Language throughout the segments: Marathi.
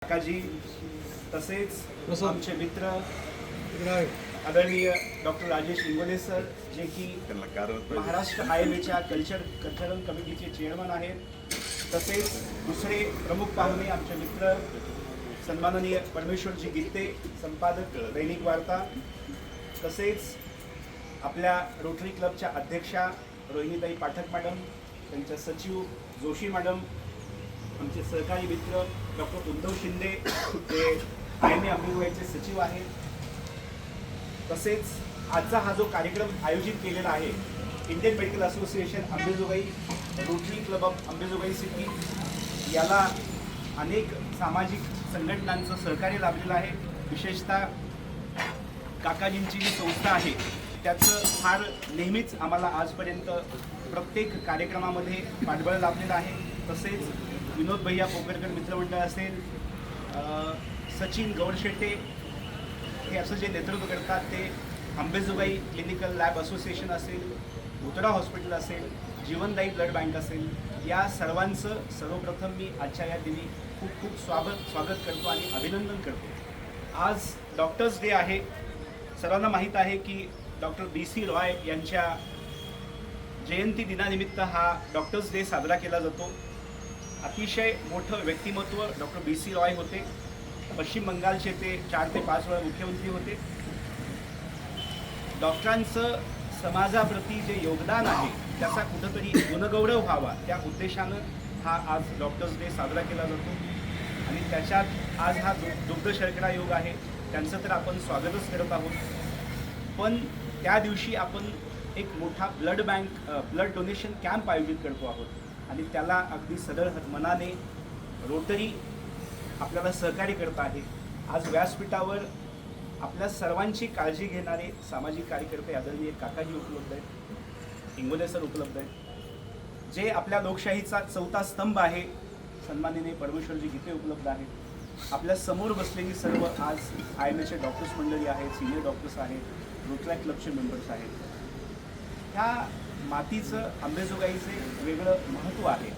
काकाजी तसेच आमचे मित्र आदरणीय डॉक्टर राजेश इंगोले सर, जे की महाराष्ट्र IMAच्या कल्चरल कमिटीचे चेअरमन आहेत. तसेच दुसरे प्रमुख पाहुणे आमचे मित्र सन्माननीय परमेश्वरजी गीते, संपादक दैनिक वार्ता. तसेच आपल्या रोटरी क्लबच्या अध्यक्षा रोहिणीताई पाठक मॅडम, त्यांच्या सचिव जोशी मॅडम, आमचे सहकारी मित्र डॉक्टर उद्धव शिंदे, जे IMA अंबेजोगाईचे सचिव आहेत. तसेच आजचा हा जो कार्यक्रम आयोजित केलेला आहे, Indian medical association Ambejogai, rotary club of Ambejogai city, याला अनेक सामाजिक संघटनांचं सहकार्य लाभलेलं आहे. विशेषतः काकाजींची जी संस्था आहे त्याचं फार नेहमीच आम्हाला आजपर्यंत प्रत्येक कार्यक्रमामध्ये पाठबळ लाभलेलं आहे. तसेच विनोद भैया पोकरकर मित्रमंडळ असेल, सचिन गौडशेटे हे असं जे नेतृत्व करतात ते, अंबेजोगाई क्लिनिकल लॅब असोसिएशन असेल, भुतडा हॉस्पिटल असेल, जीवनदायी ब्लड बँक असेल, या सर्वांचं सर्वप्रथम मी आजच्या या दिनी खूप खूप स्वागत करतो आणि अभिनंदन करतो. आज डॉक्टर्स डे आहे. सर्वांना माहीत आहे की डॉक्टर BC रॉय यांच्या जयंती दिनानिमित्त हा डॉक्टर्स डे साजरा केला जातो. अतिशय मोठं व्यक्तिमत्व डॉक्टर BC रॉय होते. पश्चिम बंगालचे ते 4 ते 5 वेळा मुख्यमंत्री होते. डॉक्टरांचं समाजाप्रती जे योगदान आहे त्याचा कुठंतरी गुणगौरव व्हावा, त्या उद्देशानं हा आज डॉक्टर्स डे साजरा केला जातो. आणि त्याच्यात आज हा दुग्ध शर्करा योग आहे, त्यांचं तर आपण स्वागतच करत आहोत. पण त्या दिवशी आपण एक मोठा ब्लड डोनेशन कॅम्प आयोजित करतो आहोत आणि त्याला अगदी सरळ मनाने रोटरी आपल्याला सहकार्य करत आहे. आज व्यासपीठावर आपल्या सर्वांची काळजी घेणारे सामाजिक कार्यकर्ते आदरणीय काकाजी उपलब्ध आहेत, इंगोले सर उपलब्ध आहेत. जे आपल्या लोकशाहीचा चौथा स्तंभ आहे, सन्माननीय परमेश्वरजी गीते उपलब्ध आहेत. आपल्या समोर बसलेली सर्व आज IMAचे डॉक्टर्स मंडळी आहेत, सिनियर डॉक्टर्स आहेत, रोटरी क्लबचे मेंबर्स आहेत. ह्या मातीचं अंबेजोगाईचे वेगळं महत्त्व आहे.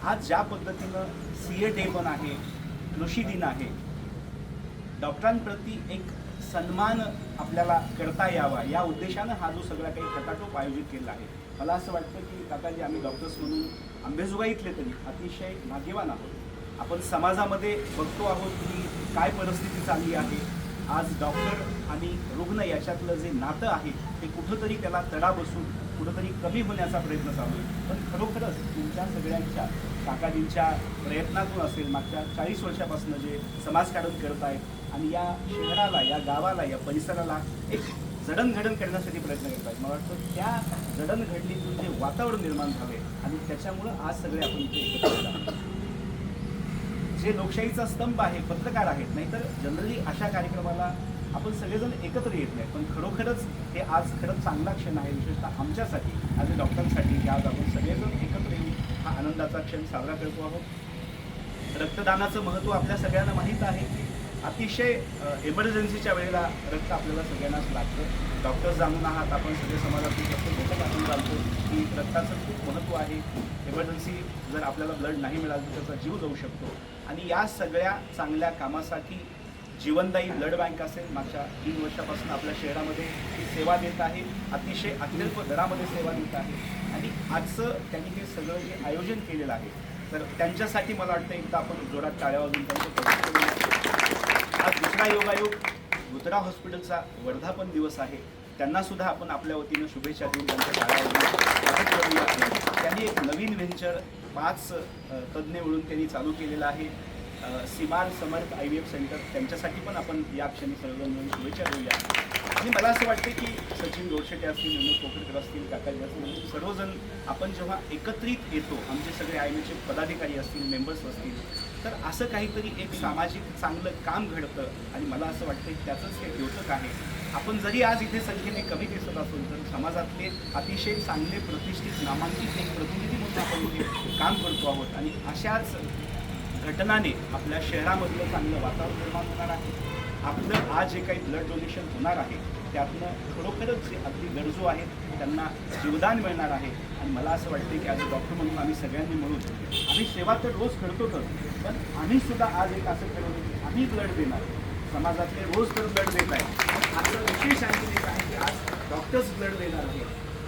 आज ज्या पद्धतीनं CA डे पण आहे, कृषी दिन आहे, डॉक्टरांप्रती एक सन्मान आपल्याला करता यावा या उद्देशानं हा जो सगळा काही खटाटोप आयोजित केला आहे. मला असं वाटतं की काकाजी, आम्ही डॉक्टर्स म्हणून अंबेजोगाईतले तरी अतिशय भाग्यवान आहोत. आपण समाजामध्ये बघतो आहोत की काय परिस्थिती चालली आहे. आज डॉक्टर आणि रुग्ण याच्यातलं जे नातं आहे ते कुठंतरी त्याला तडा बसून कुठंतरी कमी होण्याचा प्रयत्न चालू आहे. पण खरोखरच तुमच्या सगळ्यांच्या, काकाजींच्या प्रयत्नातून असेल, मागच्या 40 वर्षापासून जे समाजकारण करत आहेत आणि या शहराला, या गावाला, या परिसराला एक जडणघडण करण्यासाठी प्रयत्न करत आहेत. मला वाटतं त्या जडणघडणीतून जे वातावरण निर्माण झाले आणि त्याच्यामुळं आज सगळे आपण इथे एकत्र आहोत. जे लोकशाहीचा स्तंभ आहे, पत्रकार आहेत, नाहीतर जनरली अशा कार्यक्रमाला आपण सगळेजण एकत्र येत नाही. पण खरोखरच हे आज खरंच चांगला क्षण आहे, विशेषतः आमच्यासाठी, आज डॉक्टरांसाठी, की आज आपण सगळेजण एकत्र येऊन हा आनंदाचा क्षण साजरा करतो आहोत. रक्तदानाचं महत्त्व आपल्या सगळ्यांना माहीत आहे. अतिशय इमर्जन्सीच्या वेळेला रक्त आपल्याला सगळ्यांनाच लागतं. डॉक्टर्स जाणून आहात, आपण सगळे समाजातील प्रत्येक लोक आपण जाणतो की रक्ताचं खूप महत्त्व आहे. इमर्जन्सी जर आपल्याला ब्लड नाही मिळालं तर त्याचा जीव जाऊ शकतो. आणि या सगळ्या चांगल्या कामासाठी जीवनदायी ब्लड बँक असेल, मागच्या 3 वर्षापासून आपल्या शहरामध्ये ही सेवा देत आहे. अतिशय अत्यल्प दरामध्ये सेवा देत आहे. आणि आजचं त्यांनी हे सगळं जे आयोजन केलेलं आहे, तर त्यांच्यासाठी मला वाटतं एकदा आपण जोरात टाळ्या वाजवून त्यांचं कौतुक करूया. आज दुसरा योगायोग भुतडा हॉस्पिटलचा वर्धापन दिवस आहे. त्यांनासुद्धा आपण आपल्या वतीनं शुभेच्छा देऊन त्यांच्या टाळ्या वाजवून स्वागत करूया. त्यांनी एक नवीन व्हेंचर 5 तज्ज्ञ मिळून त्यांनी चालू केलेलं आहे, सिमार समर्थ IVF सेंटर. त्यांच्यासाठी पण आपण या क्षणी सर्वजण मिळून शुभेच्छा देऊया. आणि मला असं वाटतं की सचिन गौडशेटे असतील, विनोद पोकरकर असतील, काकाजी असतील, सर्वजण आपण जेव्हा एकत्रित येतो, आमचे सगळे IMAचे पदाधिकारी असतील, मेंबर्स असतील, तर असं काहीतरी एक सामाजिक चांगलं काम घडतं. आणि मला असं वाटतं की त्याचंच हे द्योतक आहे. आपण जरी आज इथे संख्येने कमी दिसत असून तर समाजातले अतिशय चांगले, प्रतिष्ठित, नामांकित एक प्रतिनिधी म्हणून आपण इथे काम करतो आहोत. आणि अशाच घटनाने आपल्या शहरामधलं चांगलं वातावरण निर्माण होणार आहे. आपलं आज जे काही ब्लड डोनेशन होणार आहे त्यातनं खरोखरच जे अगदी गरजू आहेत त्यांना जीवदान मिळणार आहे. आणि मला असं वाटतं की ॲज अ डॉक्टर म्हणून आम्ही सगळ्यांनी मिळून आम्ही सेवा तर रोज करतोच, पण आम्हीसुद्धा आज एक असं ठरवलं की आम्ही ब्लड देणार. समाजातले रोज तर ब्लड देत आहे, आजचं विशेष आणखी एक आहे की आज डॉक्टर्स ब्लड देणार आहे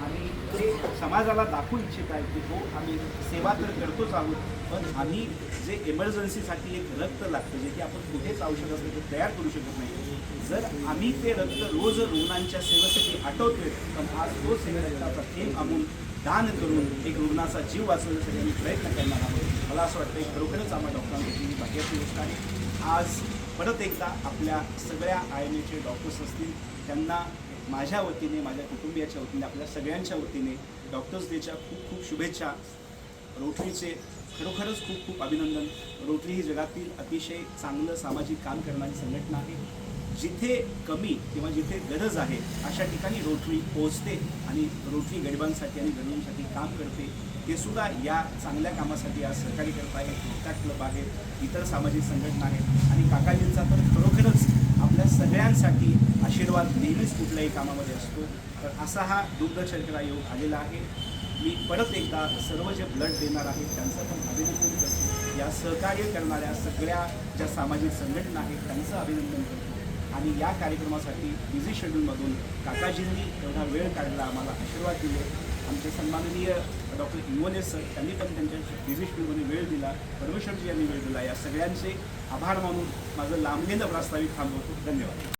आणि ते समाजाला दाखवू इच्छित आहे की हो आम्ही सेवा तर करतोच आहोत, पण आम्ही जे इमर्जन्सीसाठी एक रक्त लागतं जे की आपण कुठेच औषध असलं ते तयार करू शकत नाही, जर आम्ही ते रक्त रोज रुग्णांच्या सेवेसाठी आठवतोय, पण आज तो रक्ताचा थेंब आम्ही दान करून एक रुग्णाचा जीव वाचवण्यासाठी आम्ही प्रयत्न करणार आहोत. मला असं वाटतं की खरोखरच आम्हा डॉक्टरांसाठी ही भाग्याची गोष्ट आहे. आज परत एकदा आपल्या सगळ्या IMAचे डॉक्टर्स असतील त्यांना माझ्या वतीने, माझ्या कुटुंबियाच्या वतीने, आपल्या सगळ्यांच्या वतीने डॉक्टर्स डेच्या खूप खूप शुभेच्छा. रोटरीचे खरोखरच खूप खूप अभिनंदन. रोटरी ही जगातील अतिशय चांगलं सामाजिक काम करणारी संघटना आहे. जिथे कमी किंवा जिथे गरज आहे अशा ठिकाणी रोटरी पोहोचते आणि रोटरी गरिबांसाठी आणि गरजूंसाठी काम करते. ते सुद्धा या चांगल्या कामासाठी आज सहकार्य करत आहेत. रोटरी क्लब आहेत, इतर सामाजिक संघटना आहेत आणि काकाजींचा तर खरोखरच आपल्या सगळ्यांसाठी आशीर्वाद नेहमीच कुठल्याही कामामध्ये असतो. तर असा हा दुग्धशर्करा योग आलेला आहे. मी परत एकदा सर्व जे ब्लड देणार आहेत त्यांचं पण अभिनंदन करतो. या सहकार्य करणाऱ्या सगळ्या ज्या सामाजिक संघटना आहेत त्यांचं अभिनंदन करतो आणि या कार्यक्रमासाठी बिझी शेड्यूलमधून काकाजींनी एवढा वेळ काढला, आम्हाला आशीर्वाद दिले. आमचे सन्माननीय डॉक्टर इंगोले सर त्यांनी पण त्यांच्या बिझी शेड्यूलमध्ये वेळ दिला, परमेश्वरजी यांनी वेळ दिला. या सगळ्यांचे आभार मानून माझं लांबलेलं प्रास्ताविक थांबवतो. धन्यवाद.